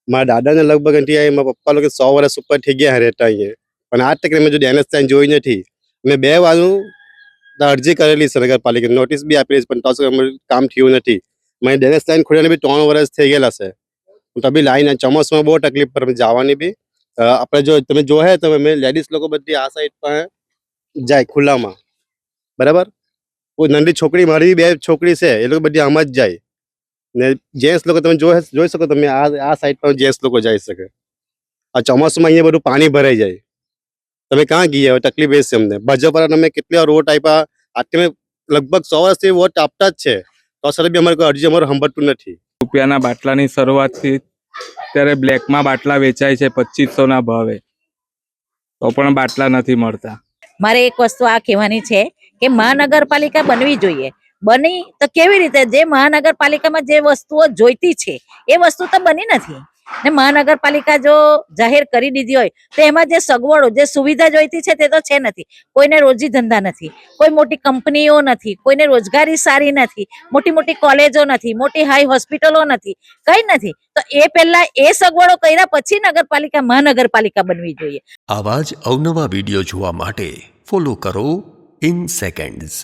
મારા દાદાને લગભગ અહીંથી મારા પપ્પા લોકો 100 વર્ષ ઉપર થઈ ગયા રહેતા અહીંયા, પણ આજ તક મેં જો ડેનેજ સાઇન જોઈ નથી. મેં 2 વારનું અરજી કરેલી છે નગરપાલિકાને, નોટિસ બી આપેલી છે, પણ તો સુધી અમારું કામ થયું નથી. મને ડેનેજ સાઇન ખોલીને બી 3 વર્ષ થઈ ગયેલા છે. તો બી લાઈન ચોમાસામાં બહુ તકલીફ પડે જવાની બી. આપણે જો તમે જોહે તો મેં લેડીઝ લોકો બધી આ સાઈડ પર જાય ખુલ્લામાં, બરાબર. કોઈ નાની છોકરી, મારી 2 છોકરી છે, એ લોકો બધી આમ જ જાય ને. જેન્ટ્સ લોકો તમે જોઈ શકો, તમે આ સાઈડ પર જેન્ટ્સ લોકો જઈ શકે. આ ચોમાસામાં અહીંયા બધું પાણી ભરાઈ જાય. તમે ક્યાં ગયા? તકલીફ એ છે અમને. ભાજપવાળા તમે કેટલા રોડ આપ્યા, આટલે લગભગ 100 વર્ષથી વોટ આપતા જ છે, તો સર બી અમારે કોઈ અરજી અમારું સાંભળતું નથી. રૂપિયાના બાટલાની શરૂઆતથી ત્યારે બ્લેકમાં બાટલા વેચાય છે 2500ના ભાવે, તો પણ બાટલા નથી મળતા. મારે એક વસ્તુ આ કહેવાની છે કે મહાનગરપાલિકા બનવી જોઈએ. બની તો કેવી રીતે? જે મહાનગરપાલિકામાં જે વસ્તુઓ જોઈતી છે એ વસ્તુ તો બની નથી ને. મહાનગરપાલિકા જો જાહેર કરી દીધી હોય તો એમાં જે સગવડો, જે સુવિધા જોઈતી છે તે તો છે નથી. કોઈને રોજી ધંધા નથી, કોઈ મોટી કંપનીઓ નથી, કોઈને રોજગારી સારી નથી, મોટી મોટી કોલેજો નથી, મોટી હાઈ હોસ્પિટલો નથી, કઈ નથી. તો એ પહેલા એ સગવડો કર્યા પછી નગરપાલિકા મહાનગરપાલિકા બનવી જોઈએ. આવા જ અવનવા વિડીયો જોવા માટે ફોલો કરો ઇન સેકન્ડ્સ.